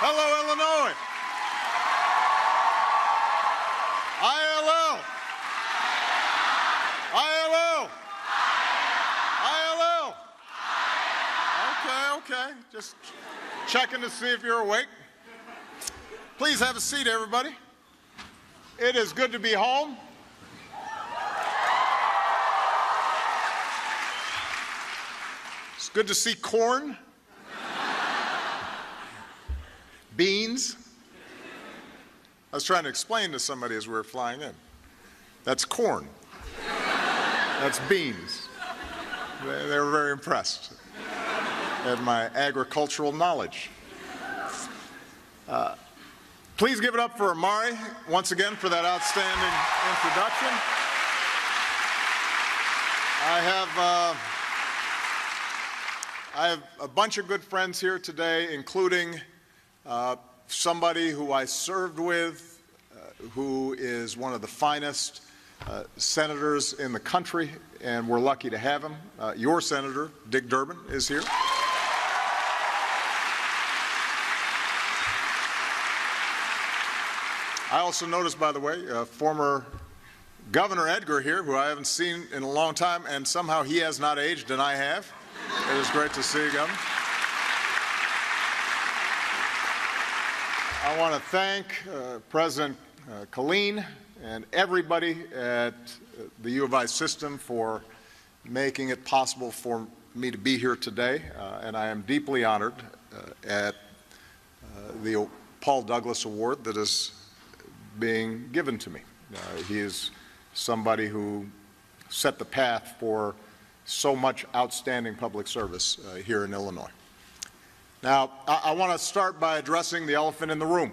Hello, Illinois. ILL. ILL. ILL. Okay. Just checking to see if you're awake. Please have a seat, everybody. It is good to be home. It's good to see corn, beans. I was trying to explain to somebody as we were flying in. That's corn. That's beans. They were very impressed at my agricultural knowledge. Please give it up for Amari once again for that outstanding introduction. I have a bunch of good friends here today, including somebody who I served with, who is one of the finest senators in the country, and we're lucky to have him. Your senator, Dick Durbin, is here. I also noticed, by the way, former Governor Edgar here, who I haven't seen in a long time, and somehow he has not aged, and I have. It is great to see you, Governor. I want to thank President Killeen and everybody at the U of I system for making it possible for me to be here today, and I am deeply honored at the Paul Douglas Award that is being given to me. He is somebody who set the path for so much outstanding public service here in Illinois. Now, I want to start by addressing the elephant in the room.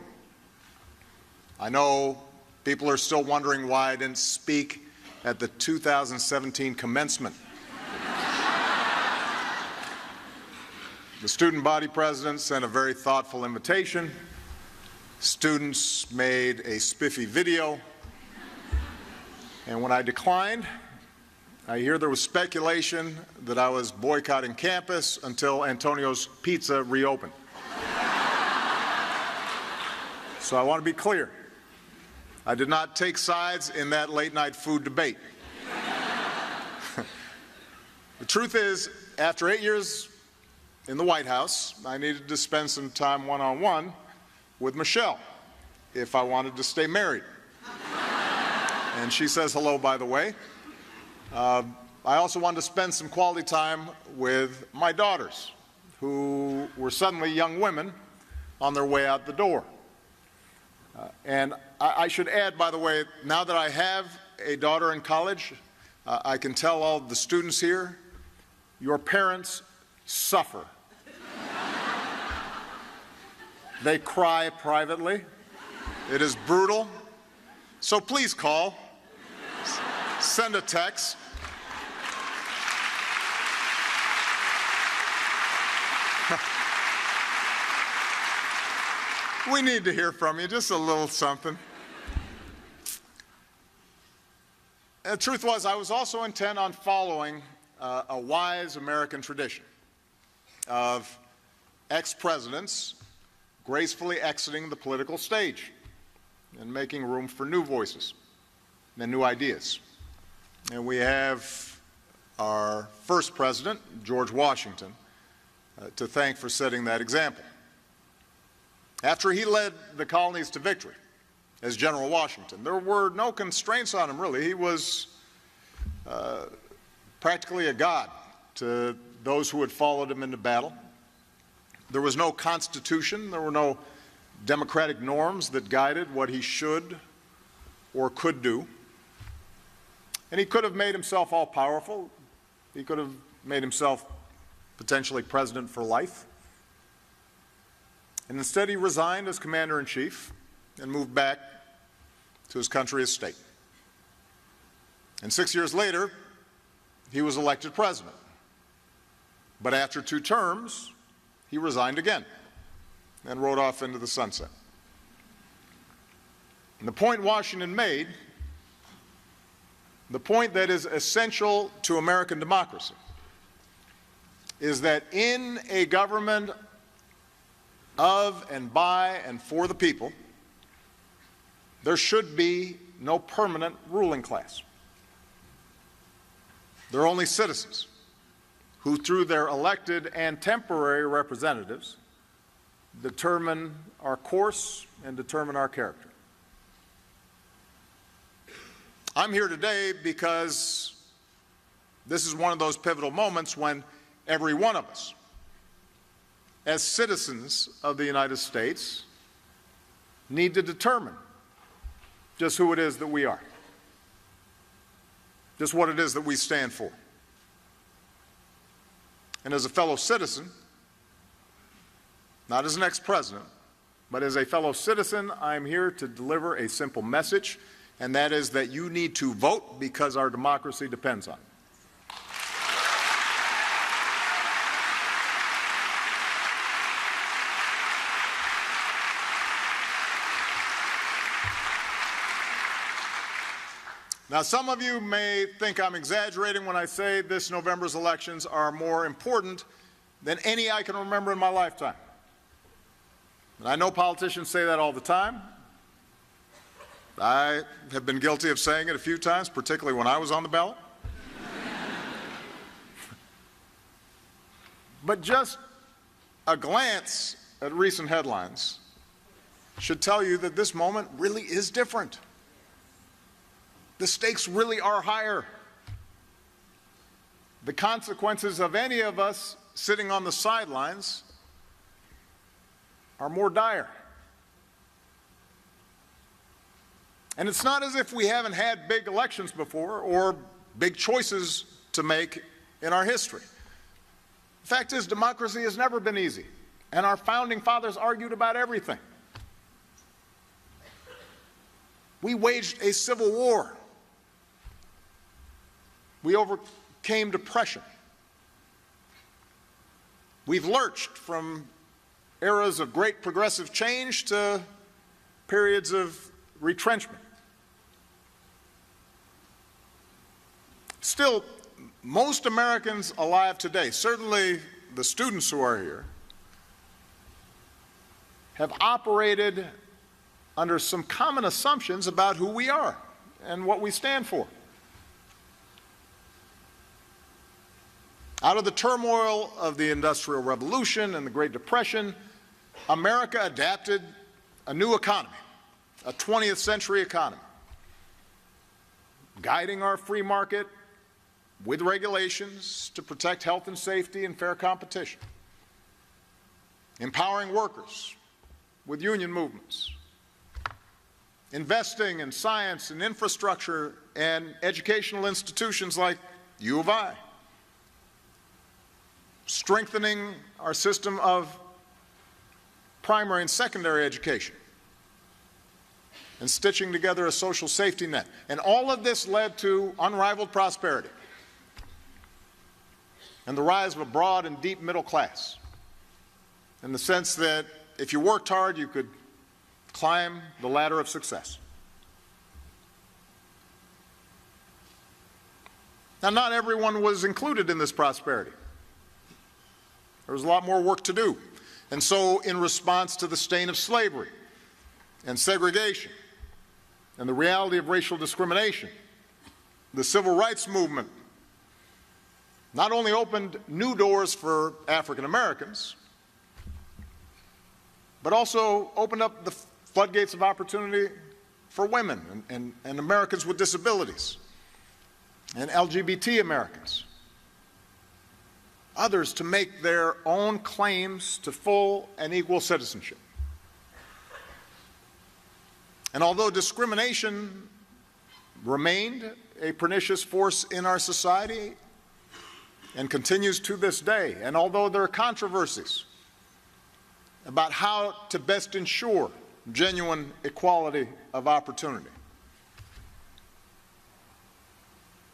I know people are still wondering why I didn't speak at the 2017 commencement. The student body president sent a very thoughtful invitation. Students made a spiffy video, and when I declined, I hear there was speculation that I was boycotting campus until Antonio's Pizza reopened. So I want to be clear. I did not take sides in that late-night food debate. The truth is, after 8 years in the White House, I needed to spend some time one-on-one with Michelle if I wanted to stay married. And she says hello, by the way. I also wanted to spend some quality time with my daughters, who were suddenly young women on their way out the door. And I should add, by the way, now that I have a daughter in college, I can tell all the students here, your parents suffer. They cry privately. It is brutal. So please call. Send a text. We need to hear from you, just a little something. And the truth was, I was also intent on following a wise American tradition of ex-presidents gracefully exiting the political stage and making room for new voices and new ideas. And we have our first president, George Washington, to thank for setting that example. After he led the colonies to victory as General Washington, there were no constraints on him, really. He was practically a god to those who had followed him into battle. There was no constitution, there were no democratic norms that guided what he should or could do. And he could have made himself all-powerful. He could have made himself potentially president for life. And instead he resigned as commander-in-chief and moved back to his country estate. And 6 years later, he was elected president. But after 2 terms, he resigned again and rode off into the sunset. And the point Washington made, the point that is essential to American democracy, is that in a government of and by and for the people, there should be no permanent ruling class. There are only citizens who, through their elected and temporary representatives, determine our course and determine our character. I'm here today because this is one of those pivotal moments when every one of us, as citizens of the United States, need to determine just who it is that we are, just what it is that we stand for. And as a fellow citizen, not as an ex-president, but as a fellow citizen, I'm here to deliver a simple message, and that is that you need to vote because our democracy depends on it. Now, some of you may think I'm exaggerating when I say this November's elections are more important than any I can remember in my lifetime. And I know politicians say that all the time. I have been guilty of saying it a few times, particularly when I was on the ballot. But just a glance at recent headlines should tell you that this moment really is different. The stakes really are higher. The consequences of any of us sitting on the sidelines are more dire. And it's not as if we haven't had big elections before or big choices to make in our history. The fact is, democracy has never been easy, and our founding fathers argued about everything. We waged a civil war. We overcame depression. We've lurched from eras of great progressive change to periods of retrenchment. Still, most Americans alive today, certainly the students who are here, have operated under some common assumptions about who we are and what we stand for. Out of the turmoil of the Industrial Revolution and the Great Depression, America adapted a new economy, a 20th century economy, guiding our free market with regulations to protect health and safety and fair competition, empowering workers with union movements, investing in science and infrastructure and educational institutions like U of I, strengthening our system of primary and secondary education, and stitching together a social safety net. And all of this led to unrivaled prosperity and the rise of a broad and deep middle class, in the sense that if you worked hard, you could climb the ladder of success. Now, not everyone was included in this prosperity. There was a lot more work to do. And so, in response to the stain of slavery and segregation and the reality of racial discrimination, the civil rights movement not only opened new doors for African Americans, but also opened up the floodgates of opportunity for women and Americans with disabilities and LGBT Americans, others to make their own claims to full and equal citizenship. And although discrimination remained a pernicious force in our society and continues to this day, and although there are controversies about how to best ensure genuine equality of opportunity,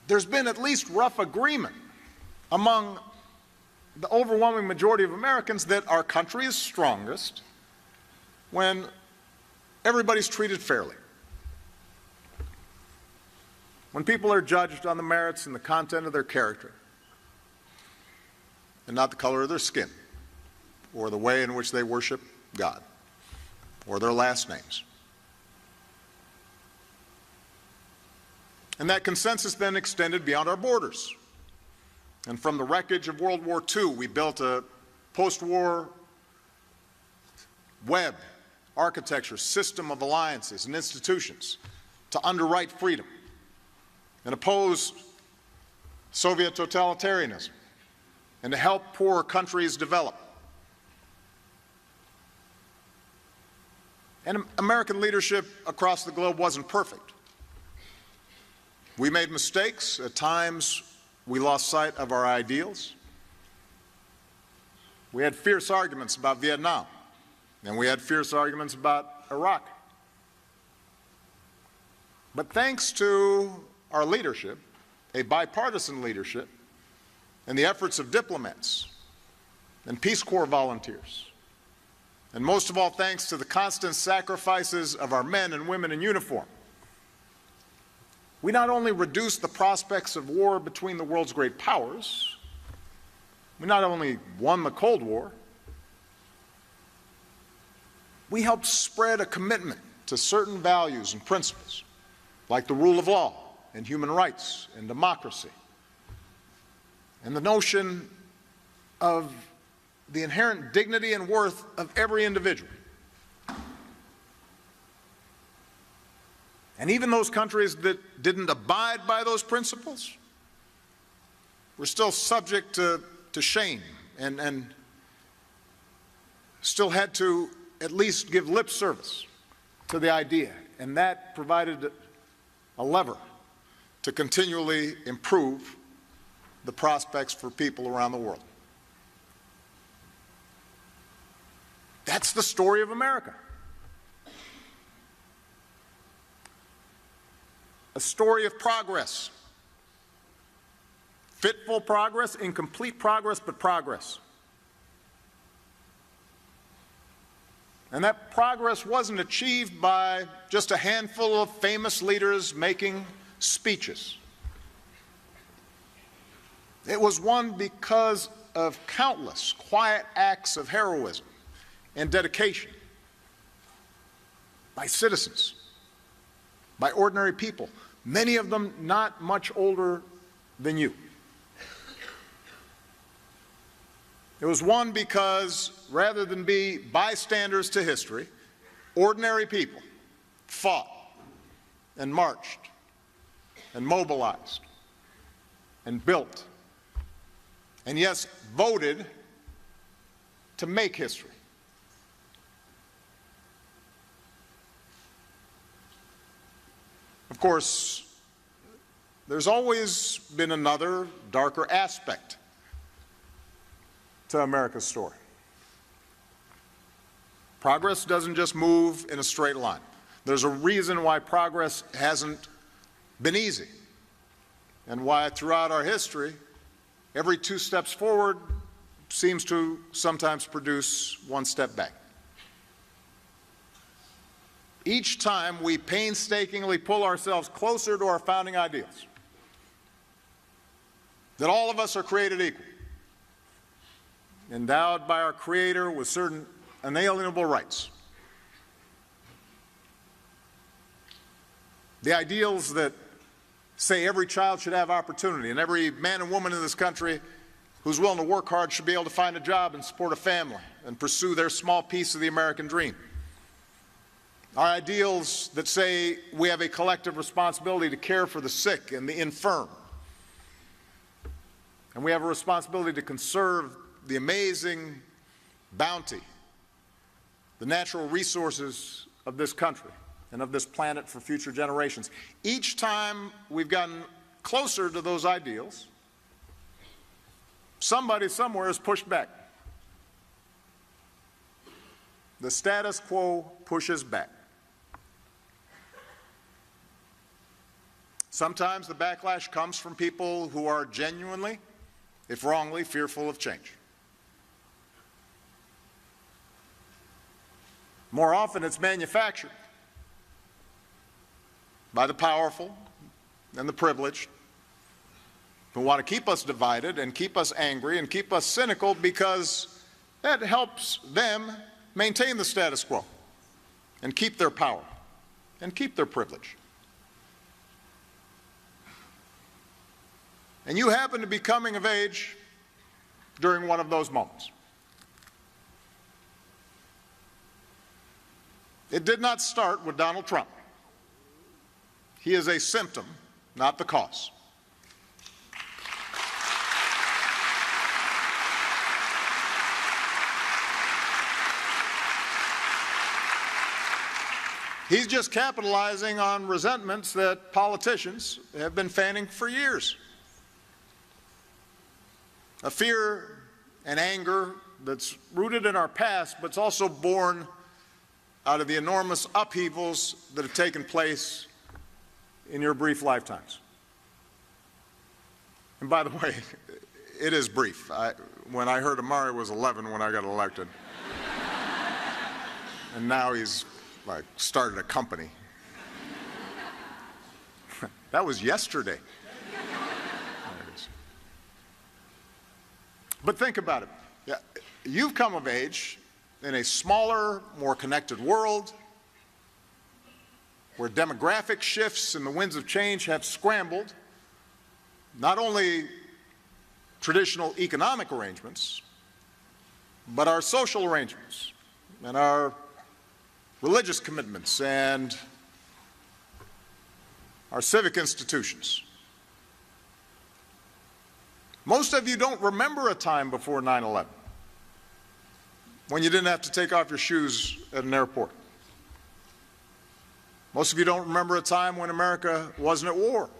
there's been at least rough agreement among the overwhelming majority of Americans that our country is strongest when everybody's treated fairly, when people are judged on the merits and the content of their character and not the color of their skin or the way in which they worship God, or their last names. And that consensus then extended beyond our borders. And from the wreckage of World War II, we built a post-war web, architecture, system of alliances and institutions to underwrite freedom and oppose Soviet totalitarianism and to help poorer countries develop. And American leadership across the globe wasn't perfect. We made mistakes. At times, we lost sight of our ideals. We had fierce arguments about Vietnam, and we had fierce arguments about Iraq. But thanks to our leadership, a bipartisan leadership, and the efforts of diplomats and Peace Corps volunteers, and most of all thanks to the constant sacrifices of our men and women in uniform, we not only reduced the prospects of war between the world's great powers, we not only won the Cold War, we helped spread a commitment to certain values and principles, like the rule of law and human rights and democracy, and the notion of the inherent dignity and worth of every individual. And even those countries that didn't abide by those principles were still subject to shame and still had to at least give lip service to the idea. And that provided a lever to continually improve the prospects for people around the world. That's the story of America. A story of progress. Fitful progress, incomplete progress, but progress. And that progress wasn't achieved by just a handful of famous leaders making speeches. It was won because of countless quiet acts of heroism and dedication by citizens, by ordinary people, many of them not much older than you. It was won because, rather than be bystanders to history, ordinary people fought and marched and mobilized and built and, yes, voted to make history. Of course, there's always been another, darker aspect to America's story. Progress doesn't just move in a straight line. There's a reason why progress hasn't been easy, and why throughout our history, every 2 steps forward seems to sometimes produce 1 step back. Each time we painstakingly pull ourselves closer to our founding ideals, that all of us are created equal, endowed by our Creator with certain inalienable rights. The ideals that say every child should have opportunity, and every man and woman in this country who's willing to work hard should be able to find a job and support a family and pursue their small piece of the American dream. Our ideals that say we have a collective responsibility to care for the sick and the infirm, and we have a responsibility to conserve the amazing bounty, the natural resources of this country and of this planet for future generations. Each time we've gotten closer to those ideals, somebody somewhere has pushed back. The status quo pushes back. Sometimes the backlash comes from people who are genuinely, if wrongly, fearful of change. More often it's manufactured by the powerful and the privileged who want to keep us divided and keep us angry and keep us cynical because that helps them maintain the status quo and keep their power and keep their privilege. And you happen to be coming of age during one of those moments. It did not start with Donald Trump. He is a symptom, not the cause. He's just capitalizing on resentments that politicians have been fanning for years. A fear and anger that's rooted in our past, but it's also born out of the enormous upheavals that have taken place in your brief lifetimes. And by the way, it is brief. When I heard Amari was 11 when I got elected, and now he's like started a company. That was yesterday. But think about it. Yeah, you've come of age in a smaller, more connected world where demographic shifts and the winds of change have scrambled not only traditional economic arrangements, but our social arrangements and our religious commitments and our civic institutions. Most of you don't remember a time before 9/11 when you didn't have to take off your shoes at an airport. Most of you don't remember a time when America wasn't at war,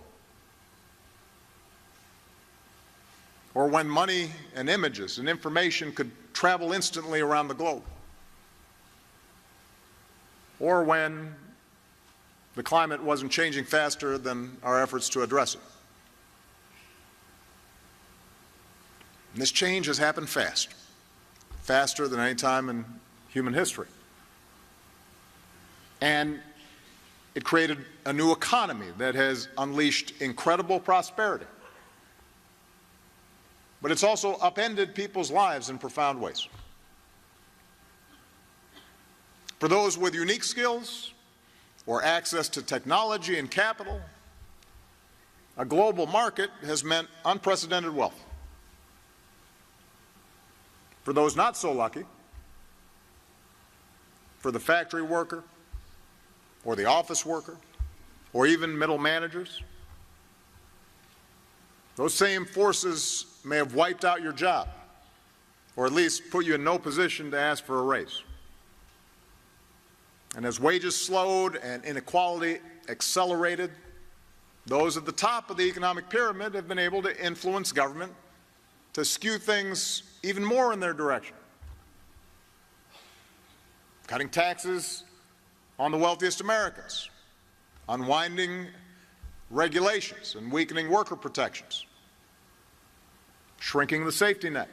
or when money and images and information could travel instantly around the globe, or when the climate wasn't changing faster than our efforts to address it. And this change has happened fast, faster than any time in human history. And it created a new economy that has unleashed incredible prosperity. But it's also upended people's lives in profound ways. For those with unique skills or access to technology and capital, a global market has meant unprecedented wealth. For those not so lucky, for the factory worker or the office worker or even middle managers, those same forces may have wiped out your job or at least put you in no position to ask for a raise. And as wages slowed and inequality accelerated, those at the top of the economic pyramid have been able to influence government to skew things even more in their direction. Cutting taxes on the wealthiest Americans, unwinding regulations and weakening worker protections, shrinking the safety net.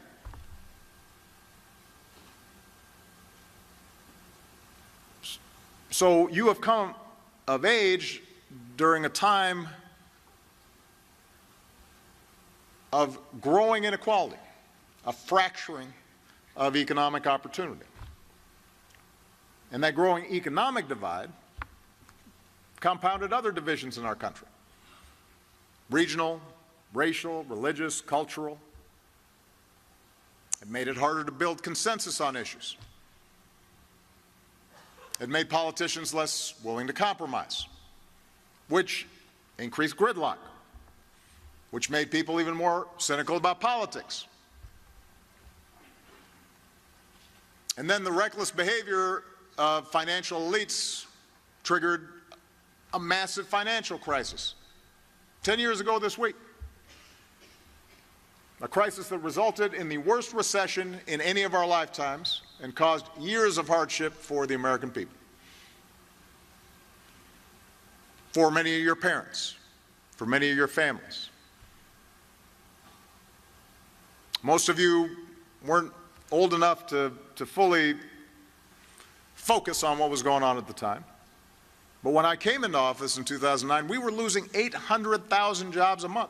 So you have come of age during a time of growing inequality, a fracturing of economic opportunity. And that growing economic divide compounded other divisions in our country: regional, racial, religious, cultural. It made it harder to build consensus on issues. It made politicians less willing to compromise, which increased gridlock, which made people even more cynical about politics. And then the reckless behavior of financial elites triggered a massive financial crisis 10 years ago this week, a crisis that resulted in the worst recession in any of our lifetimes and caused years of hardship for the American people, for many of your parents, for many of your families. Most of you weren't old enough to fully focus on what was going on at the time. But when I came into office in 2009, we were losing 800,000 jobs a month.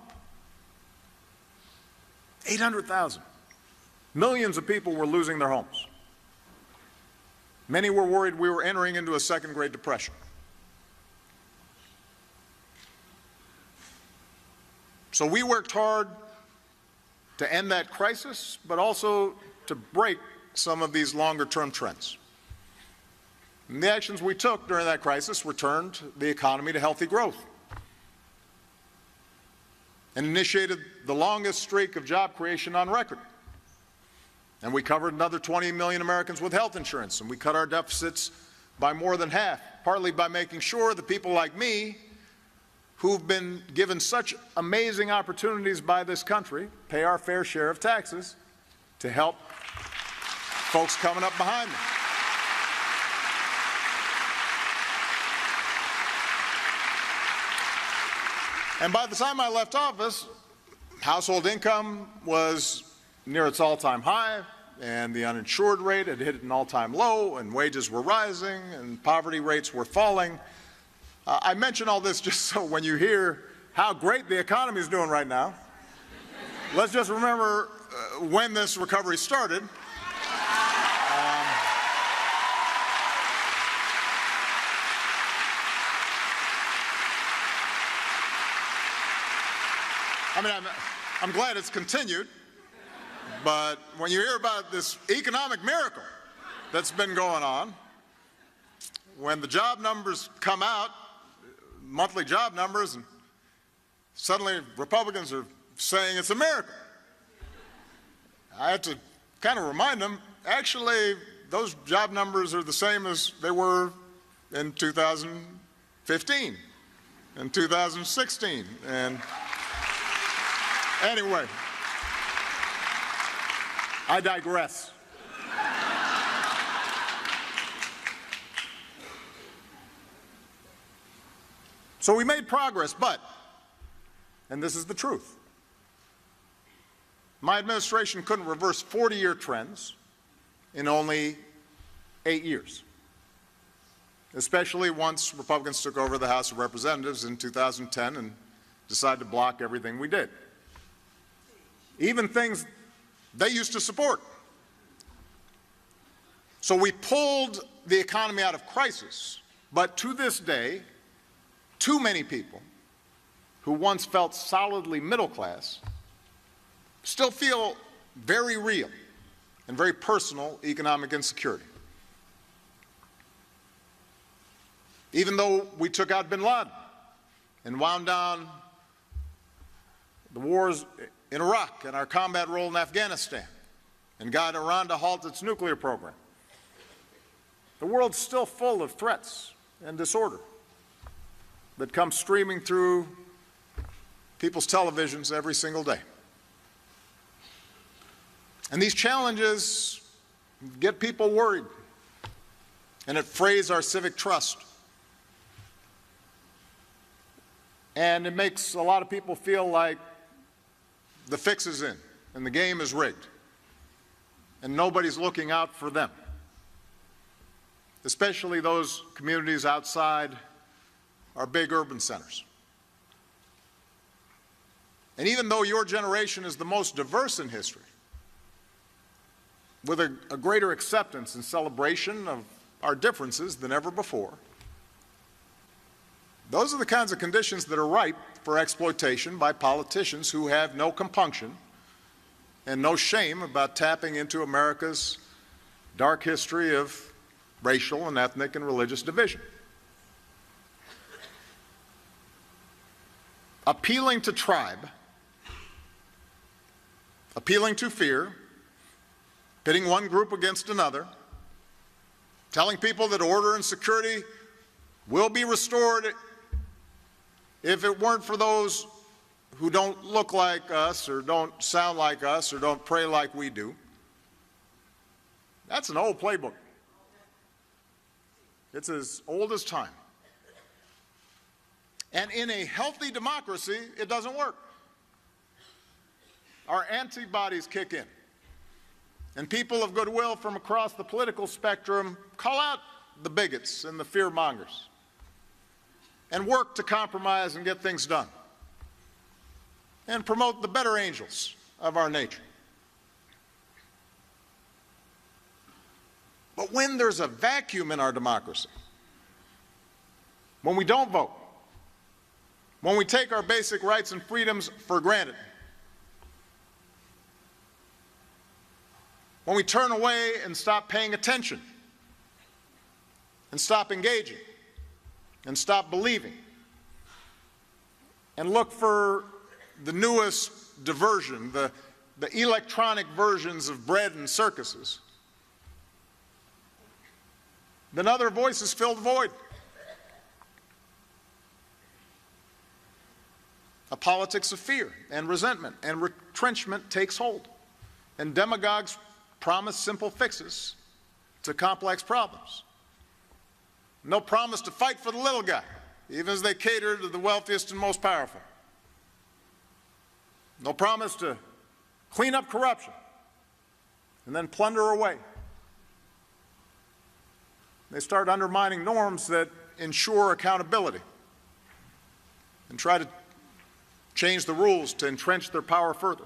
800,000. Millions of people were losing their homes. Many were worried we were entering into a second Great Depression. So we worked hard to end that crisis, but also to break some of these longer-term trends. And the actions we took during that crisis returned the economy to healthy growth and initiated the longest streak of job creation on record. And we covered another 20 million Americans with health insurance, and we cut our deficits by more than half, partly by making sure that people like me, who've been given such amazing opportunities by this country, pay our fair share of taxes to help folks coming up behind them. And by the time I left office, household income was near its all-time high, and the uninsured rate had hit an all-time low, and wages were rising, and poverty rates were falling. I mention all this just so when you hear how great the economy is doing right now, let's just remember when this recovery started. I mean, I'm glad it's continued, but when you hear about this economic miracle that's been going on, when the job numbers come out, monthly job numbers, and suddenly Republicans are saying it's a miracle, I have to kind of remind them, actually, those job numbers are the same as they were in 2015 and 2016, and anyway, I digress. So we made progress, but, and this is the truth, my administration couldn't reverse 40-year trends in only 8 years, especially once Republicans took over the House of Representatives in 2010 and decided to block everything we did, even things they used to support. So we pulled the economy out of crisis, but to this day, too many people who once felt solidly middle class still feel very real and very personal economic insecurity. Even though we took out bin Laden and wound down the wars in Iraq and our combat role in Afghanistan and got Iran to halt its nuclear program, the world's still full of threats and disorder that come streaming through people's televisions every single day. And these challenges get people worried, and it frays our civic trust. And it makes a lot of people feel like the fix is in and the game is rigged, and nobody's looking out for them, especially those communities outside our big urban centers. And even though your generation is the most diverse in history, with a greater acceptance and celebration of our differences than ever before, those are the kinds of conditions that are ripe for exploitation by politicians who have no compunction and no shame about tapping into America's dark history of racial and ethnic and religious division. Appealing to tribe, appealing to fear, pitting one group against another, telling people that order and security will be restored if it weren't for those who don't look like us or don't sound like us or don't pray like we do. That's an old playbook. It's as old as time. And in a healthy democracy, it doesn't work. Our antibodies kick in. And people of goodwill from across the political spectrum call out the bigots and the fear-mongers and work to compromise and get things done and promote the better angels of our nature. But But when there's a vacuum in our democracy, when we don't vote, when we take our basic rights and freedoms for granted, when we turn away and stop paying attention, and stop engaging, and stop believing, and look for the newest diversion, the electronic versions of bread and circuses, then other voices fill the void. A politics of fear and resentment and retrenchment takes hold, and demagogues promise simple fixes to complex problems. No promise to fight for the little guy, even as they cater to the wealthiest and most powerful. No promise to clean up corruption and then plunder away. They start undermining norms that ensure accountability and try to change the rules to entrench their power further.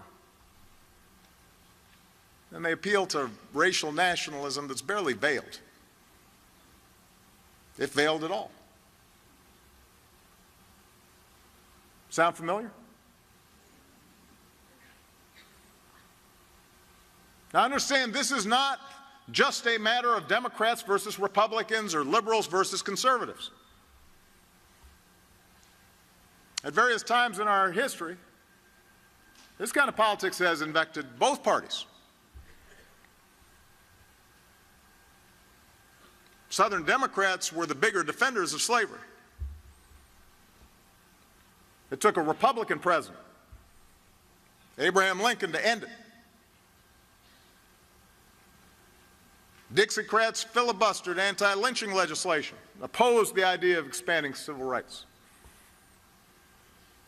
And they appeal to racial nationalism that's barely veiled, if veiled at all. Sound familiar? Now understand, this is not just a matter of Democrats versus Republicans or liberals versus conservatives. At various times in our history, this kind of politics has infected both parties. Southern Democrats were the bigger defenders of slavery. It took a Republican president, Abraham Lincoln, to end it. Dixiecrats filibustered anti-lynching legislation, opposed the idea of expanding civil rights.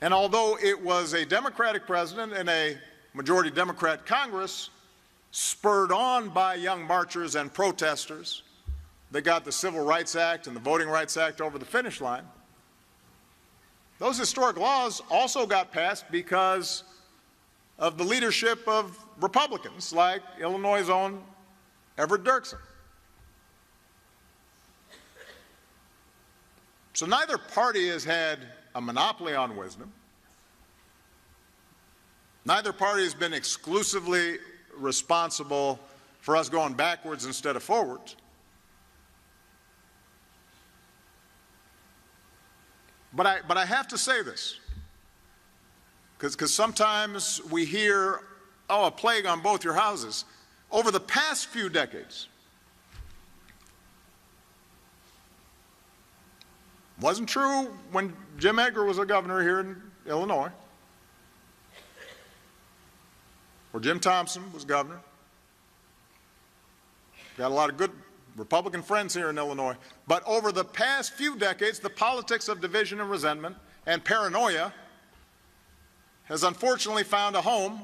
And although it was a Democratic president and a majority Democrat Congress, spurred on by young marchers and protesters, that got the Civil Rights Act and the Voting Rights Act over the finish line, those historic laws also got passed because of the leadership of Republicans like Illinois' own Everett Dirksen. So neither party has had a monopoly on wisdom. Neither party has been exclusively responsible for us going backwards instead of forwards. But I have to say this, because sometimes we hear, oh, a plague on both your houses. Over the past few decades, wasn't true when Jim Edgar was a governor here in Illinois, or Jim Thompson was governor. Got a lot of good Republican friends here in Illinois. But over the past few decades, the politics of division and resentment and paranoia has unfortunately found a home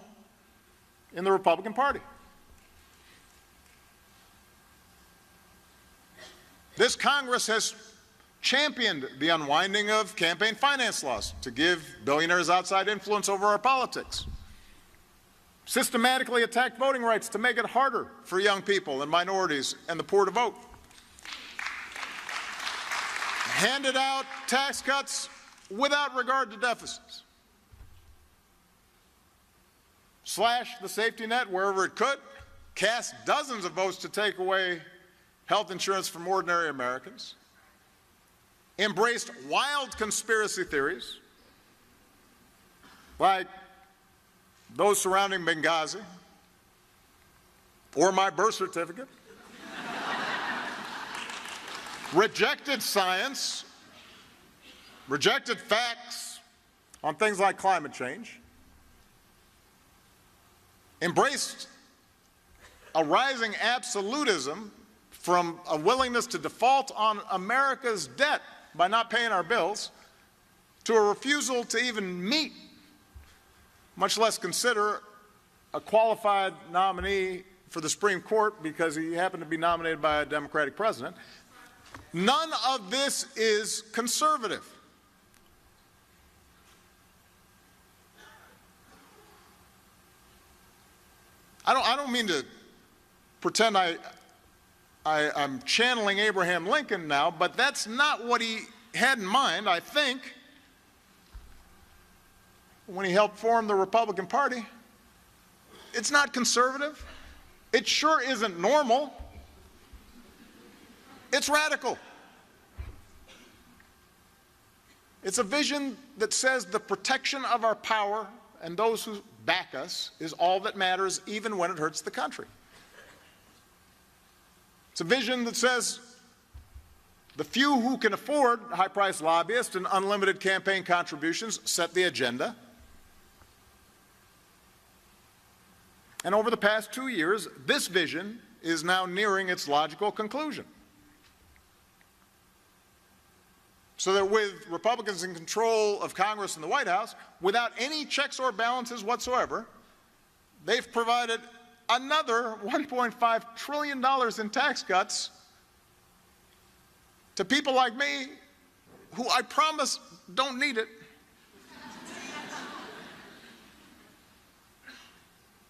in the Republican Party. This Congress has championed the unwinding of campaign finance laws to give billionaires outside influence over our politics, systematically attacked voting rights to make it harder for young people and minorities and the poor to vote, handed out tax cuts without regard to deficits, slashed the safety net wherever it could, cast dozens of votes to take away health insurance from ordinary Americans, embraced wild conspiracy theories like those surrounding Benghazi or my birth certificate, rejected science, rejected facts on things like climate change, embraced a rising absolutism from a willingness to default on America's debt by not paying our bills to a refusal to even meet, much less consider, a qualified nominee for the Supreme Court because he happened to be nominated by a Democratic president. None of this is conservative. I don't mean to pretend I'm channeling Abraham Lincoln now, but that's not what he had in mind, I think, when he helped form the Republican Party. It's not conservative. It sure isn't normal. It's radical. It's a vision that says the protection of our power and those who back us is all that matters, even when it hurts the country. It's a vision that says the few who can afford high-priced lobbyists and unlimited campaign contributions set the agenda. And over the past 2 years, this vision is now nearing its logical conclusion. So that with Republicans in control of Congress and the White House, without any checks or balances whatsoever, they've provided another $1.5 trillion in tax cuts to people like me who I promise don't need it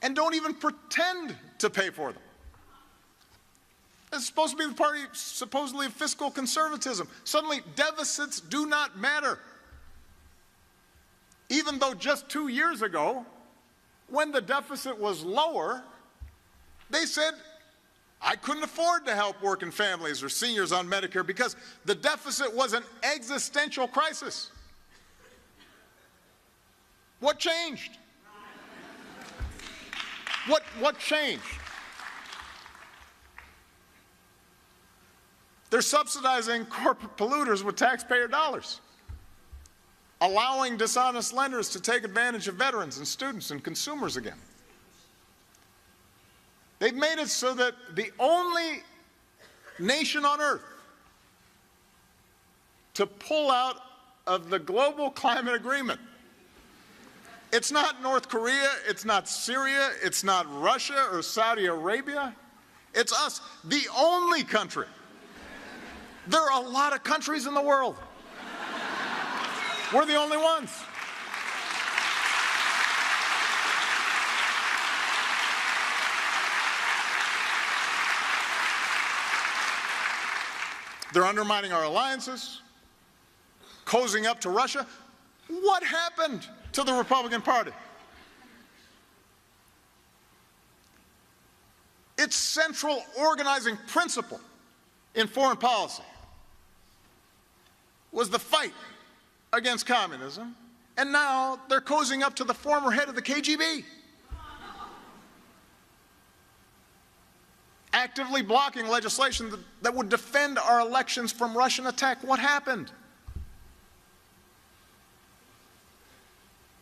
and don't even pretend to pay for them. It's supposed to be the party supposedly of fiscal conservatism. Suddenly, deficits do not matter. Even though just 2 years ago, when the deficit was lower, they said, I couldn't afford to help working families or seniors on Medicare because the deficit was an existential crisis. What changed? What changed? They're subsidizing corporate polluters with taxpayer dollars, allowing dishonest lenders to take advantage of veterans and students and consumers again. They've made it so that the only nation on earth to pull out of the global climate agreement, it's not North Korea, it's not Syria, it's not Russia or Saudi Arabia, it's us, the only country. There are a lot of countries in the world. We're the only ones. They're undermining our alliances, cozying up to Russia. What happened to the Republican Party? Its central organizing principle in foreign policy was the fight against communism, and now they're cozying up to the former head of the KGB, actively blocking legislation that would defend our elections from Russian attack. What happened?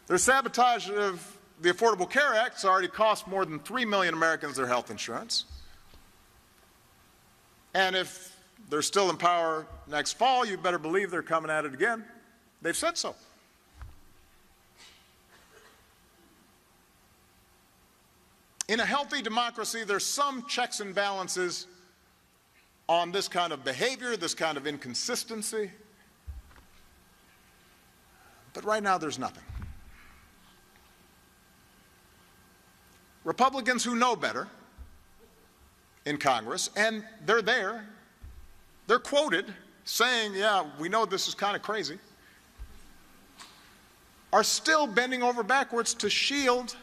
Their sabotage of the Affordable Care Act has already cost more than 3 million Americans their health insurance. And if they're still in power next fall, you better believe they're coming at it again. They've said so. In a healthy democracy, there's some checks and balances on this kind of behavior, this kind of inconsistency. But right now, there's nothing. Republicans who know better in Congress, and they're there, they're quoted saying, yeah, we know this is kind of crazy, are still bending over backwards to shield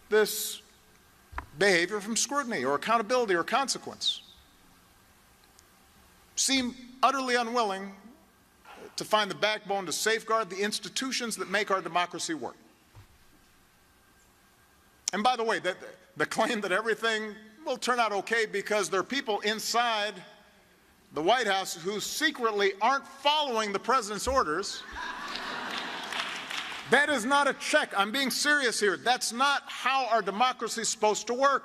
this behavior from scrutiny or accountability or consequence. Seem utterly unwilling to find the backbone to safeguard the institutions that make our democracy work. And by the way, the claim that everything will turn out okay because there are people inside the White House who secretly aren't following the president's orders, that is not a check. I'm being serious here. That's not how our democracy is supposed to work.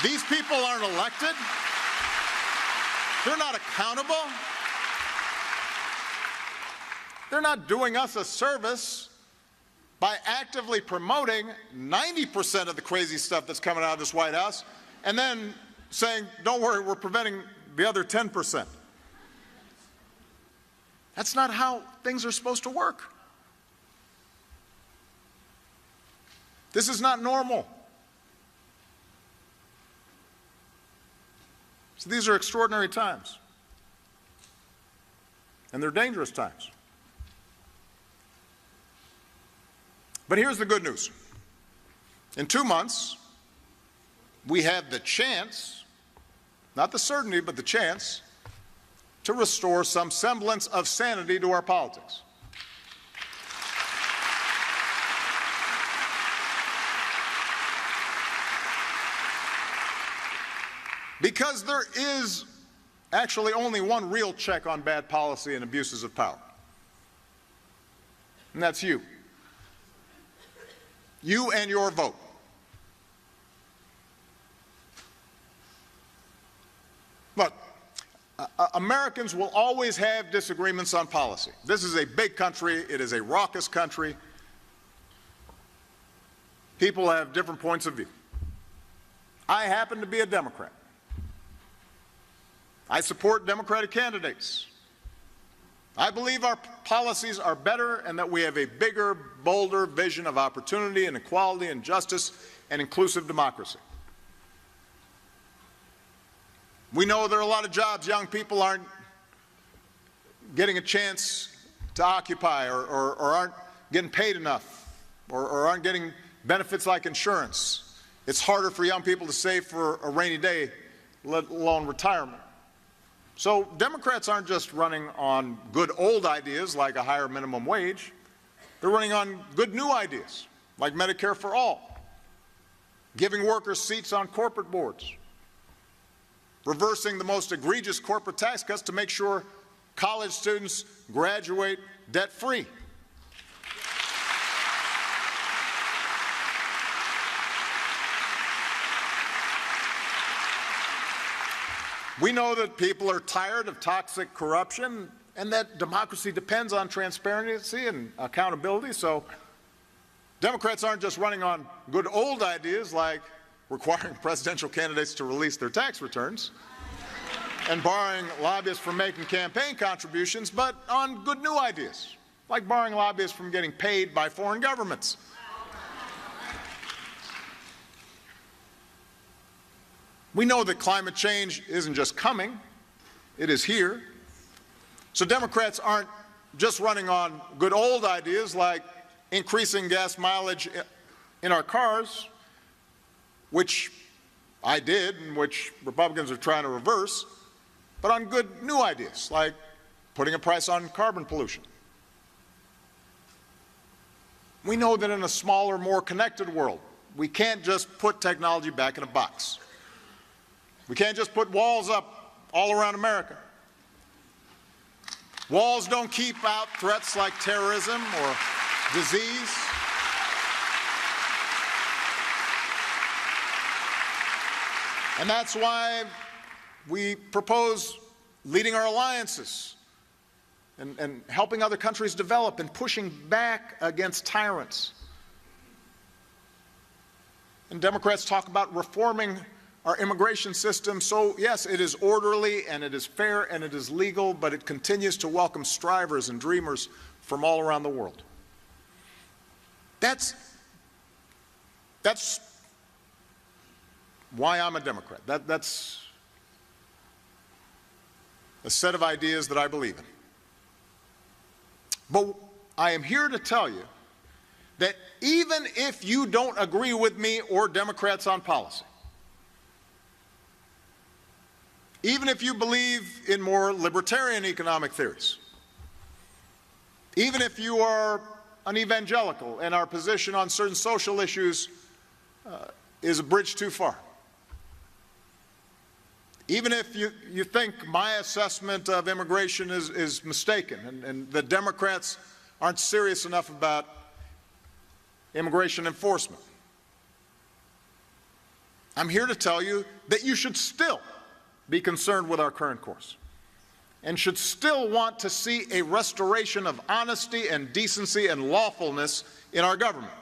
These people aren't elected. They're not accountable. They're not doing us a service by actively promoting 90% of the crazy stuff that's coming out of this White House and then saying, don't worry, we're preventing the other 10%. That's not how things are supposed to work. This is not normal. So these are extraordinary times, and they're dangerous times. But here's the good news. In 2 months, we have the chance, not the certainty, but the chance, to restore some semblance of sanity to our politics. Because there is actually only one real check on bad policy and abuses of power, and that's you. You and your vote. Look, Americans will always have disagreements on policy. This is a big country. It is a raucous country. People have different points of view. I happen to be a Democrat. I support Democratic candidates. I believe our policies are better and that we have a bigger, bolder vision of opportunity and equality and justice and inclusive democracy. We know there are a lot of jobs young people aren't getting a chance to occupy or aren't getting paid enough or aren't getting benefits like insurance. It's harder for young people to save for a rainy day, let alone retirement. So Democrats aren't just running on good old ideas like a higher minimum wage. They're running on good new ideas like Medicare for all, giving workers seats on corporate boards, reversing the most egregious corporate tax cuts to make sure college students graduate debt-free. We know that people are tired of toxic corruption and that democracy depends on transparency and accountability. So Democrats aren't just running on good old ideas like requiring presidential candidates to release their tax returns and barring lobbyists from making campaign contributions, but on good new ideas like barring lobbyists from getting paid by foreign governments. We know that climate change isn't just coming, it is here. So Democrats aren't just running on good old ideas like increasing gas mileage in our cars, which I did and which Republicans are trying to reverse, but on good new ideas like putting a price on carbon pollution. We know that in a smaller, more connected world, we can't just put technology back in a box. We can't just put walls up all around America. Walls don't keep out threats like terrorism or disease. And that's why we propose leading our alliances and helping other countries develop and pushing back against tyrants. And Democrats talk about reforming our immigration system. So yes, it is orderly and it is fair and it is legal, but it continues to welcome strivers and dreamers from all around the world. That's why I'm a Democrat. That's a set of ideas that I believe in. But I am here to tell you that even if you don't agree with me or Democrats on policy, even if you believe in more libertarian economic theories, even if you are an evangelical and our position on certain social issues is a bridge too far, even if you think my assessment of immigration is mistaken and the Democrats aren't serious enough about immigration enforcement, I'm here to tell you that you should still be concerned with our current course and should still want to see a restoration of honesty and decency and lawfulness in our government.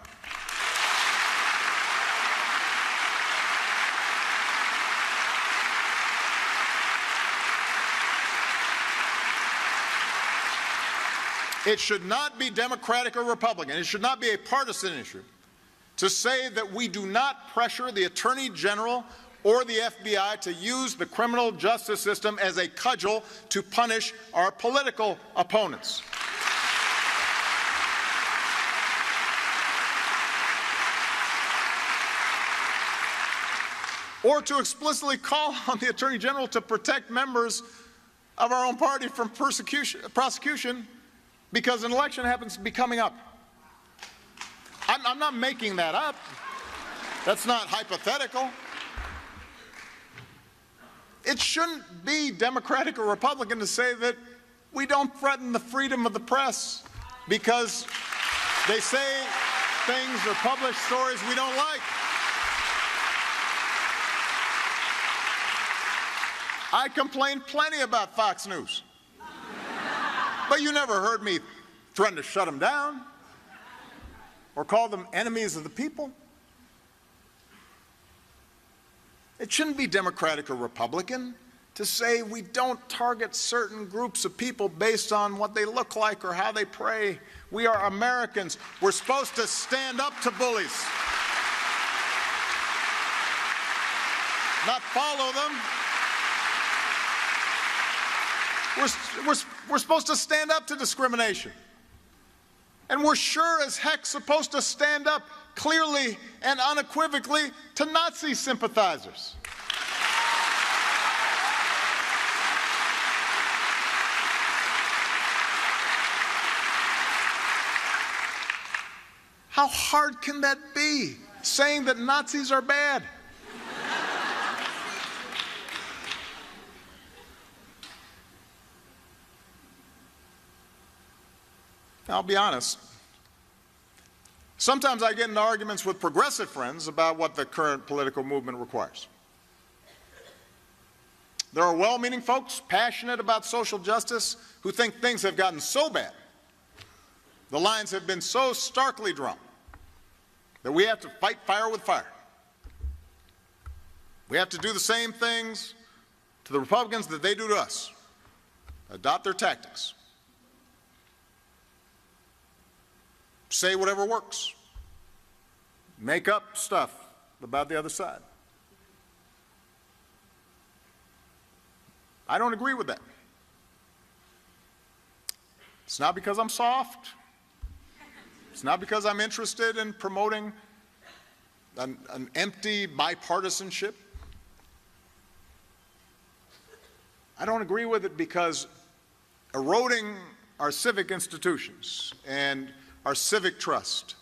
It should not be Democratic or Republican. It should not be a partisan issue to say that we do not pressure the Attorney General or the FBI to use the criminal justice system as a cudgel to punish our political opponents. Or to explicitly call on the Attorney General to protect members of our own party from prosecution because an election happens to be coming up. I'm not making that up. That's not hypothetical. It shouldn't be Democratic or Republican to say that we don't threaten the freedom of the press because they say things or publish stories we don't like. I complained plenty about Fox News, but you never heard me threaten to shut them down or call them enemies of the people. It shouldn't be Democratic or Republican to say we don't target certain groups of people based on what they look like or how they pray. We are Americans. We're supposed to stand up to bullies, not follow them. We're supposed to stand up to discrimination. And we're sure as heck supposed to stand up clearly and unequivocally to Nazi sympathizers. How hard can that be, saying that Nazis are bad? I'll be honest. Sometimes I get into arguments with progressive friends about what the current political movement requires. There are well-meaning folks passionate about social justice who think things have gotten so bad, the lines have been so starkly drawn, that we have to fight fire with fire. We have to do the same things to the Republicans that they do to us, adopt their tactics. Say whatever works. Make up stuff about the other side. I don't agree with that. It's not because I'm soft. It's not because I'm interested in promoting an empty bipartisanship. I don't agree with it because eroding our civic institutions and our civic trust,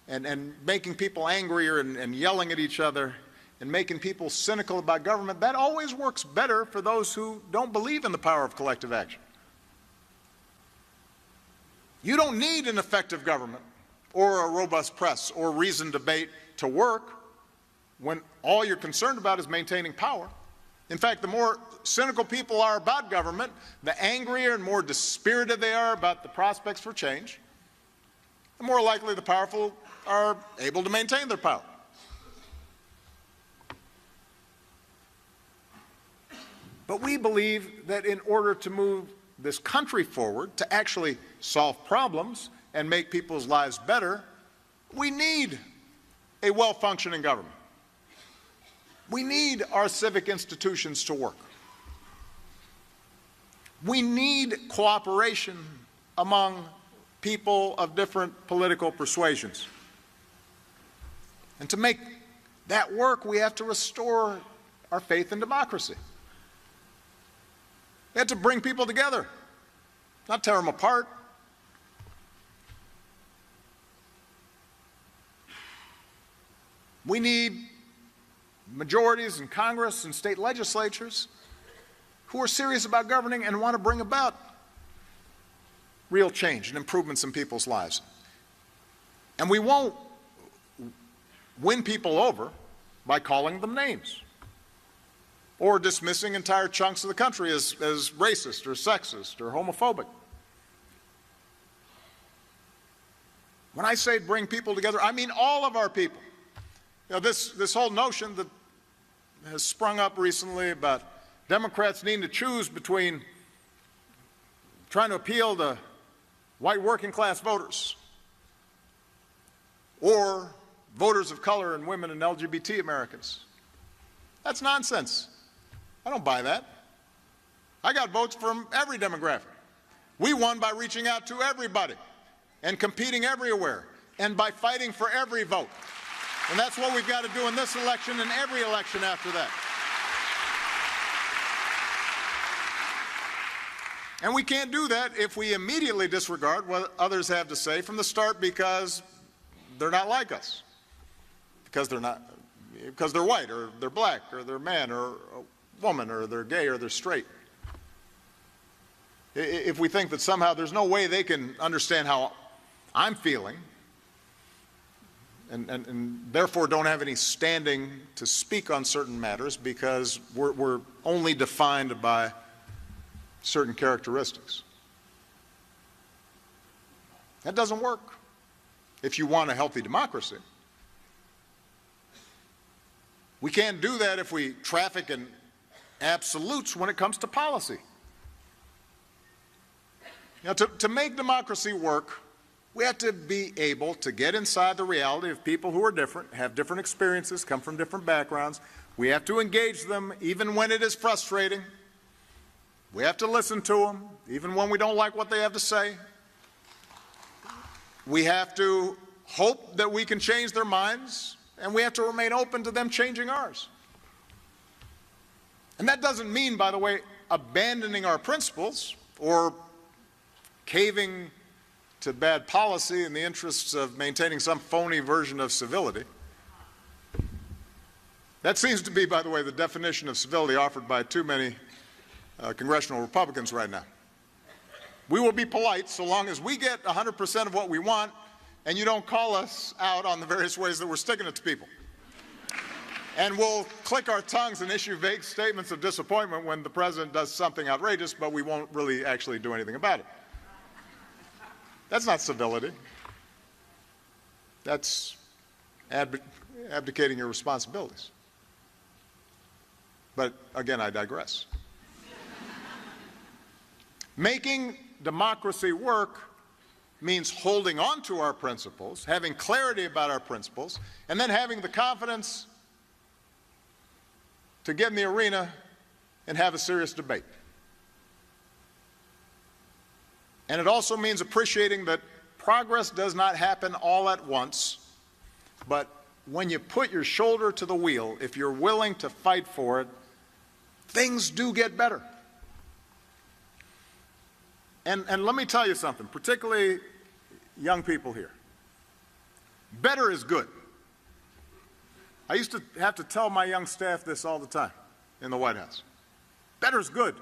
and making people angrier and yelling at each other and making people cynical about government, that always works better for those who don't believe in the power of collective action. You don't need an effective government or a robust press or reasoned debate to work when all you're concerned about is maintaining power. In fact, the more cynical people are about government, the angrier and more dispirited they are about the prospects for change, the more likely the powerful are able to maintain their power. But we believe that in order to move this country forward, to actually solve problems and make people's lives better, we need a well-functioning government. We need our civic institutions to work. We need cooperation among people of different political persuasions. And to make that work, we have to restore our faith in democracy. We have to bring people together, not tear them apart. We need majorities in Congress and state legislatures who are serious about governing and want to bring about real change and improvements in people's lives. And we won't win people over by calling them names or dismissing entire chunks of the country as racist or sexist or homophobic. When I say bring people together, I mean all of our people. You know, this whole notion that has sprung up recently about Democrats needing to choose between trying to appeal to white working class voters or voters of color and women and LGBT Americans. That's nonsense. I don't buy that. I got votes from every demographic. We won by reaching out to everybody and competing everywhere and by fighting for every vote. And that's what we've got to do in this election and every election after that. And we can't do that if we immediately disregard what others have to say from the start because they're not like us, because they're white or they're black or they're a man or a woman or they're gay or they're straight. If we think that somehow there's no way they can understand how I'm feeling and therefore don't have any standing to speak on certain matters because we're only defined by certain characteristics. That doesn't work if you want a healthy democracy. We can't do that if we traffic in absolutes when it comes to policy. You know, to make democracy work, we have to be able to get inside the reality of people who are different, have different experiences, come from different backgrounds. We have to engage them even when it is frustrating. We have to listen to them, even when we don't like what they have to say. We have to hope that we can change their minds, and we have to remain open to them changing ours. And that doesn't mean, by the way, abandoning our principles or caving to bad policy in the interests of maintaining some phony version of civility. That seems to be, by the way, the definition of civility offered by too many congressional Republicans right now. We will be polite so long as we get 100% of what we want and you don't call us out on the various ways that we're sticking it to people. And we'll click our tongues and issue vague statements of disappointment when the president does something outrageous, but we won't really actually do anything about it. That's not civility. That's abdicating your responsibilities. But again, I digress. Making democracy work means holding on to our principles, having clarity about our principles, and then having the confidence to get in the arena and have a serious debate. And it also means appreciating that progress does not happen all at once, but when you put your shoulder to the wheel, if you're willing to fight for it, things do get better. And let me tell you something, particularly young people here. Better is good. I used to have to tell my young staff this all the time in the White House. Better is good.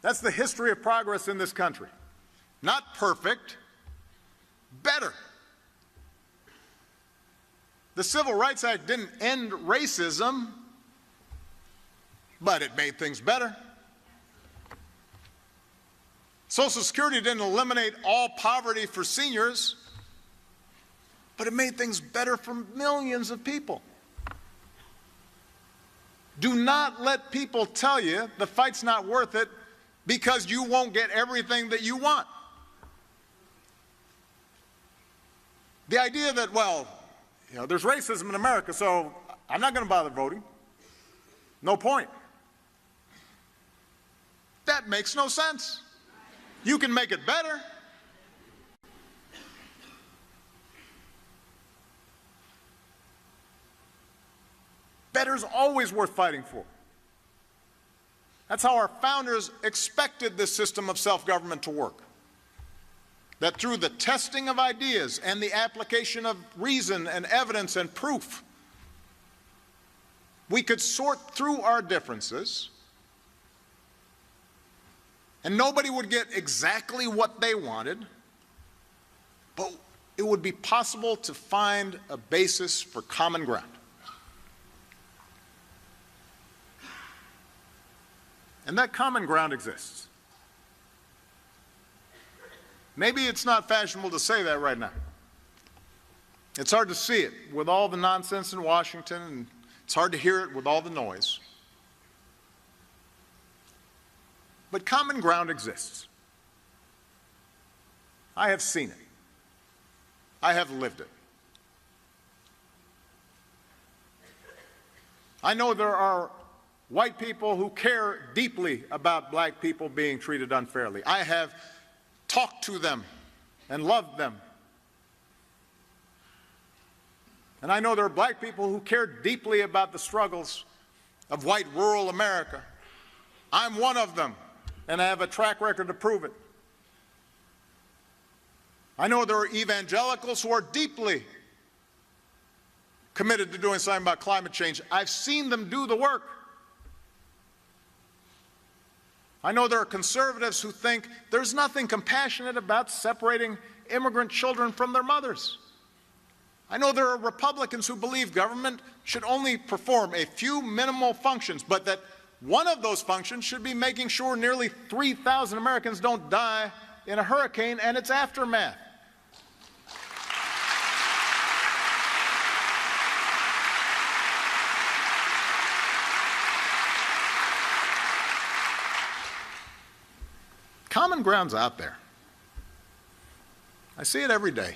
That's the history of progress in this country. Not perfect, better. The Civil Rights Act didn't end racism, but it made things better. Social Security didn't eliminate all poverty for seniors, but it made things better for millions of people. Do not let people tell you the fight's not worth it because you won't get everything that you want. The idea that, well, you know, there's racism in America, so I'm not going to bother voting. No point. That makes no sense. You can make it better. Better is always worth fighting for. That's how our founders expected this system of self-government to work. That through the testing of ideas and the application of reason and evidence and proof, we could sort through our differences and nobody would get exactly what they wanted, but it would be possible to find a basis for common ground. And that common ground exists. Maybe it's not fashionable to say that right now. It's hard to see it with all the nonsense in Washington, and it's hard to hear it with all the noise. But common ground exists. I have seen it. I have lived it. I know there are white people who care deeply about black people being treated unfairly. I have talked to them and loved them. And I know there are black people who care deeply about the struggles of white rural America. I'm one of them, and I have a track record to prove it. I know there are evangelicals who are deeply committed to doing something about climate change. I've seen them do the work. I know there are conservatives who think there's nothing compassionate about separating immigrant children from their mothers. I know there are Republicans who believe government should only perform a few minimal functions, but that one of those functions should be making sure nearly 3,000 Americans don't die in a hurricane and its aftermath. Common ground's out there. I see it every day.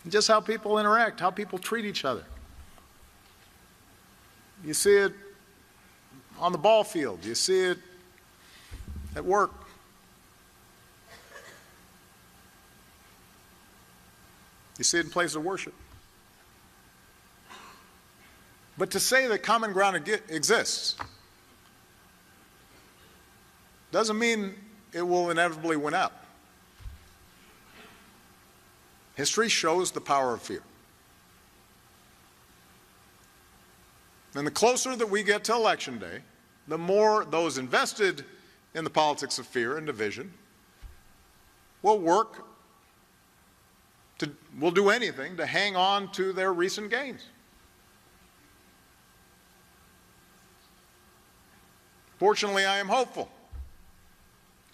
Just how people interact, how people treat each other. You see it on the ball field. You see it at work. You see it in places of worship. But to say that common ground exists doesn't mean it will inevitably win out. History shows the power of fear. And the closer that we get to Election Day, the more those invested in the politics of fear and division will do anything to hang on to their recent gains. Fortunately, I am hopeful,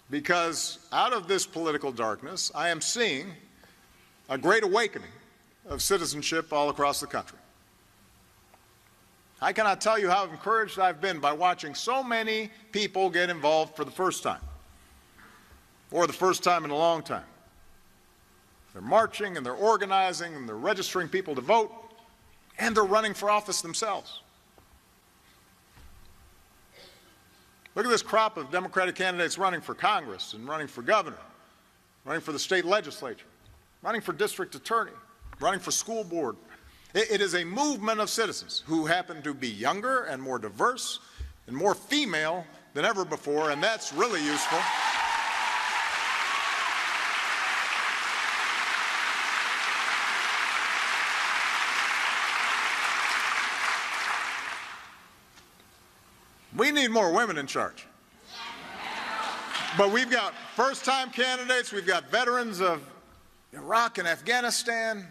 because out of this political darkness, I am seeing a great awakening of citizenship all across the country. I cannot tell you how encouraged I've been by watching so many people get involved for the first time, or the first time in a long time. They're marching and they're organizing and they're registering people to vote, and they're running for office themselves. Look at this crop of Democratic candidates running for Congress and running for governor, running for the state legislature, running for district attorney, running for school board. It is a movement of citizens who happen to be younger and more diverse and more female than ever before, and that's really useful. We need more women in charge. But we've got first-time candidates, we've got veterans of Iraq and Afghanistan,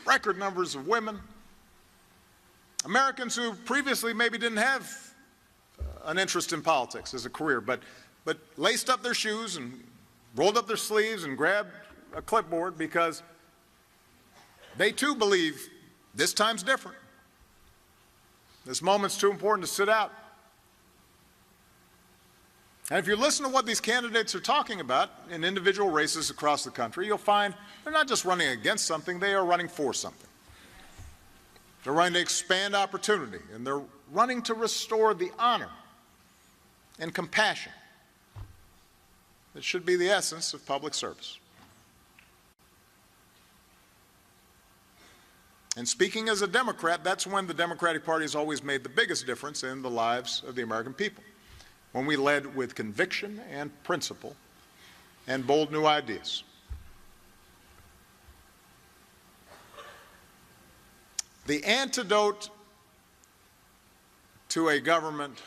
record numbers of women, Americans who previously maybe didn't have an interest in politics as a career, but laced up their shoes and rolled up their sleeves and grabbed a clipboard because they too believe this time's different. This moment's too important to sit out. And if you listen to what these candidates are talking about in individual races across the country, you'll find they're not just running against something, they are running for something. They're running to expand opportunity, and they're running to restore the honor and compassion that should be the essence of public service. And speaking as a Democrat, that's when the Democratic Party has always made the biggest difference in the lives of the American people, when we led with conviction and principle and bold new ideas. The antidote to a government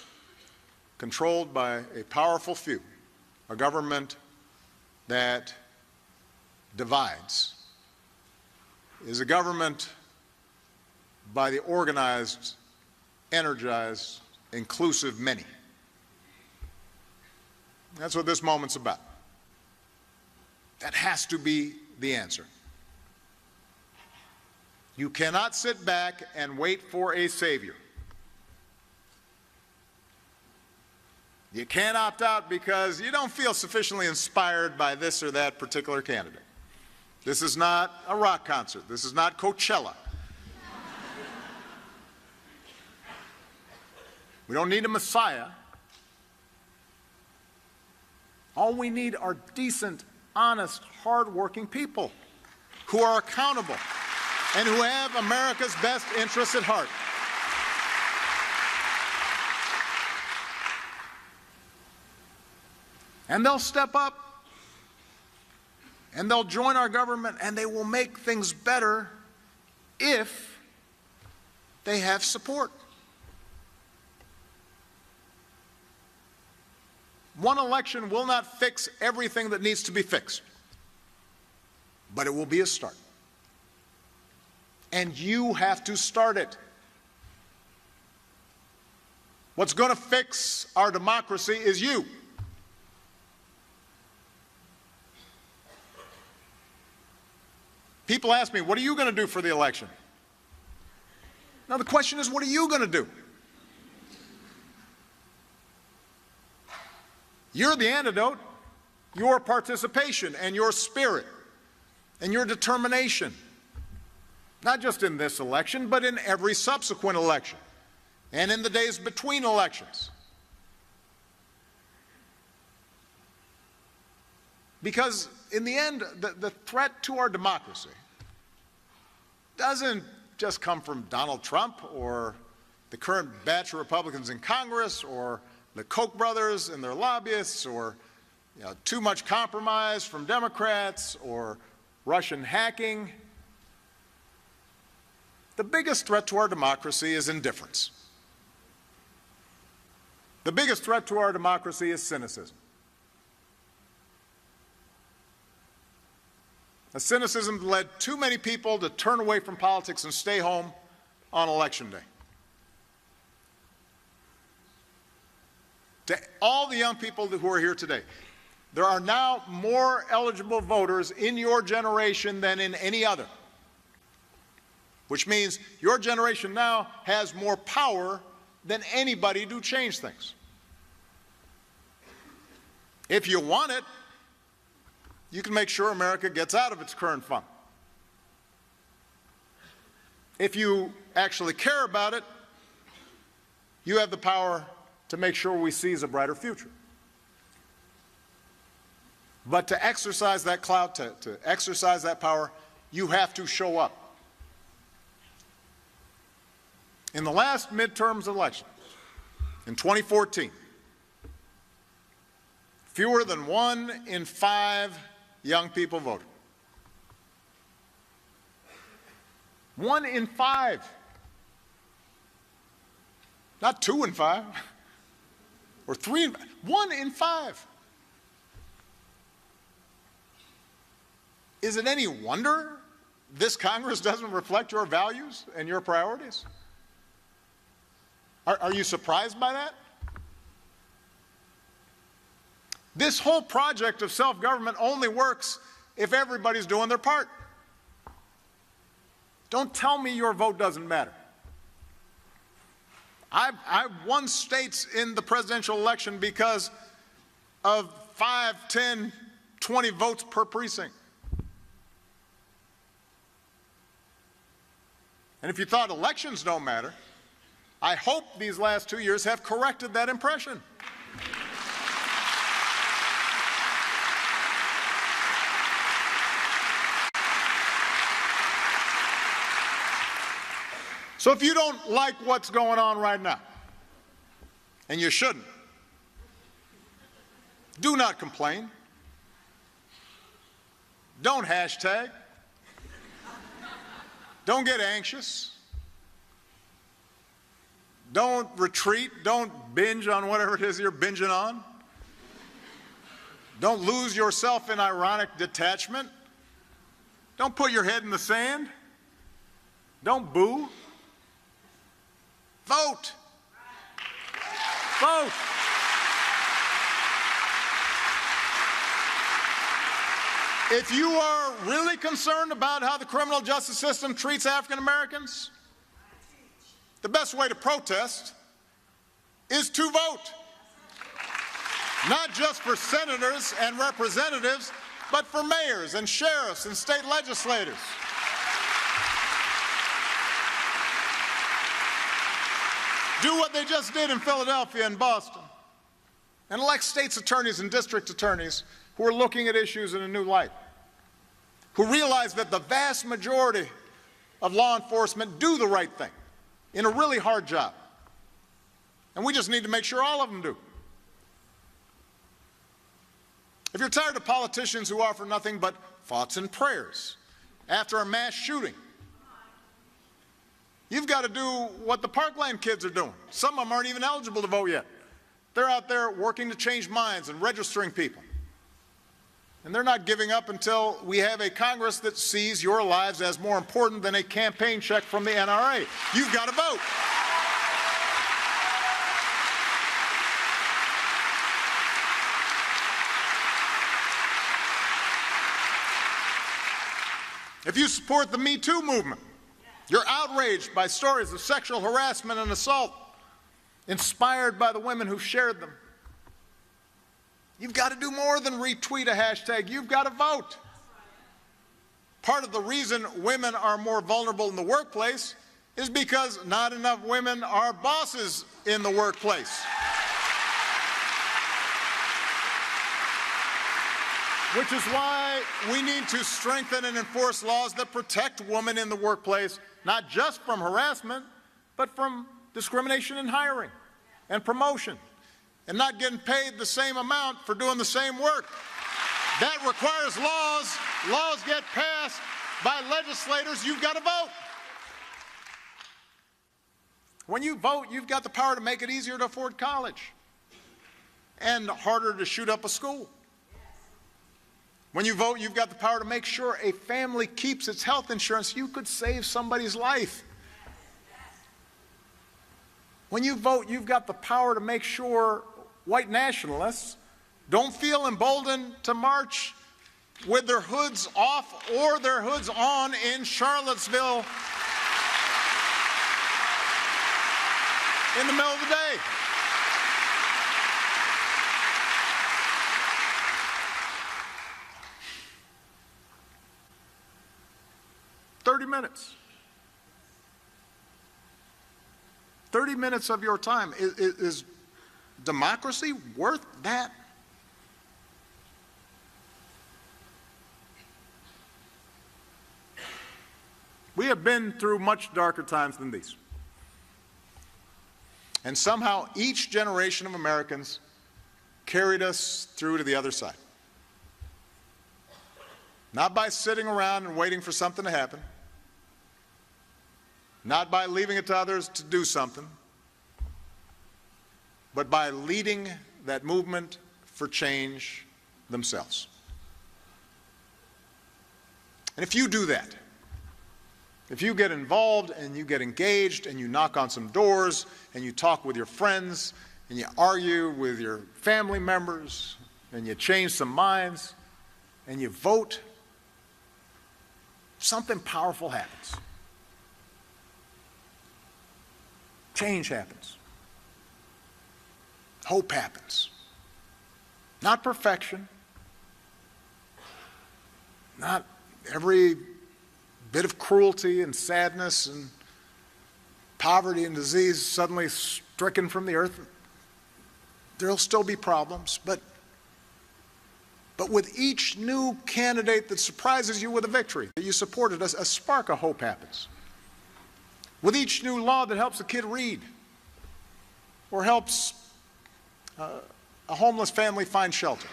controlled by a powerful few, a government that divides, is a government by the organized, energized, inclusive many. That's what this moment's about. That has to be the answer. You cannot sit back and wait for a savior. You can't opt out because you don't feel sufficiently inspired by this or that particular candidate. This is not a rock concert. This is not Coachella. We don't need a Messiah. All we need are decent, honest, hard-working people who are accountable and who have America's best interests at heart. And they'll step up, and they'll join our government, and they will make things better if they have support. One election will not fix everything that needs to be fixed, but it will be a start. And you have to start it. What's going to fix our democracy is you. People ask me, what are you going to do for the election? Now the question is, what are you going to do? You're the antidote. Your participation and your spirit and your determination, not just in this election, but in every subsequent election and in the days between elections. Because in the end, the threat to our democracy doesn't just come from Donald Trump or the current batch of Republicans in Congress or the Koch brothers and their lobbyists, or too much compromise from Democrats, or Russian hacking. The biggest threat to our democracy is indifference. The biggest threat to our democracy is cynicism. A cynicism that led too many people to turn away from politics and stay home on Election Day. To all the young people who are here today, there are now more eligible voters in your generation than in any other, which means your generation now has more power than anybody to change things. If you want it, you can make sure America gets out of its current funk. If you actually care about it, you have the power to make sure we seize a brighter future. But to exercise that clout, to exercise that power, you have to show up. In the last midterms election, in 2014, fewer than 1 in 5 young people voted. 1 in 5. Not 2 in 5. Or 3 in 5. 1 in 5. Is it any wonder this Congress doesn't reflect your values and your priorities? Are you surprised by that? This whole project of self-government only works if everybody's doing their part. Don't tell me your vote doesn't matter. I've won states in the presidential election because of 5, 10, 20 votes per precinct. And if you thought elections don't matter, I hope these last 2 years have corrected that impression. So if you don't like what's going on right now, and you shouldn't, do not complain. Don't hashtag. Don't get anxious. Don't retreat. Don't binge on whatever it is you're binging on. Don't lose yourself in ironic detachment. Don't put your head in the sand. Don't boo. Vote. Vote. If you are really concerned about how the criminal justice system treats African Americans, the best way to protest is to vote. Not just for senators and representatives, but for mayors and sheriffs and state legislators. . Do what they just did in Philadelphia and Boston, and elect state's attorneys and district attorneys who are looking at issues in a new light, who realize that the vast majority of law enforcement do the right thing in a really hard job. And we just need to make sure all of them do. If you're tired of politicians who offer nothing but thoughts and prayers after a mass shooting, you've got to do what the Parkland kids are doing. Some of them aren't even eligible to vote yet. They're out there working to change minds and registering people. And they're not giving up until we have a Congress that sees your lives as more important than a campaign check from the NRA. You've got to vote. If you support the Me Too movement, you're outraged by stories of sexual harassment and assault, inspired by the women who shared them. You've got to do more than retweet a hashtag. You've got to vote. Part of the reason women are more vulnerable in the workplace is because not enough women are bosses in the workplace. Which is why we need to strengthen and enforce laws that protect women in the workplace, not just from harassment, but from discrimination in hiring and promotion, and not getting paid the same amount for doing the same work. That requires laws. Laws get passed by legislators. You've got to vote. When you vote, you've got the power to make it easier to afford college and harder to shoot up a school. When you vote, you've got the power to make sure a family keeps its health insurance. You could save somebody's life. When you vote, you've got the power to make sure white nationalists don't feel emboldened to march with their hoods off or their hoods on in Charlottesville in the middle of the day. Minutes. 30 minutes of your time. Is democracy worth that? We have been through much darker times than these. And somehow each generation of Americans carried us through to the other side. Not by sitting around and waiting for something to happen. Not by leaving it to others to do something, but by leading that movement for change themselves. And if you do that, if you get involved and you get engaged and you knock on some doors and you talk with your friends and you argue with your family members and you change some minds and you vote, something powerful happens. Change happens. Hope happens. Not perfection. Not every bit of cruelty and sadness and poverty and disease suddenly stricken from the earth. There'll still be problems, but with each new candidate that surprises you with a victory that you supported, a spark of hope happens. With each new law that helps a kid read or helps a homeless family find shelter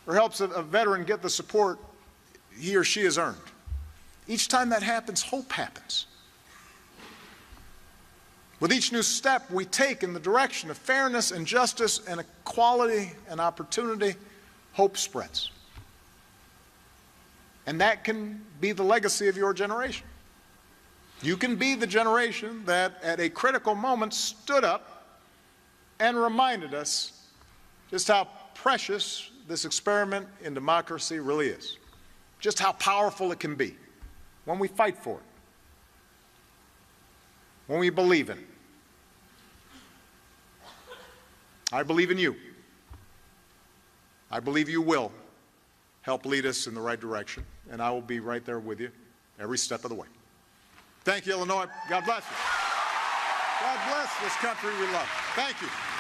or helps a veteran get the support he or she has earned. Each time that happens, hope happens. With each new step we take in the direction of fairness and justice and equality and opportunity, hope spreads. And that can be the legacy of your generation. You can be the generation that at a critical moment stood up and reminded us just how precious this experiment in democracy really is. Just how powerful it can be when we fight for it, when we believe in it. I believe in you. I believe you will help lead us in the right direction, and I will be right there with you every step of the way. Thank you, Illinois. God bless you. God bless this country we love. Thank you.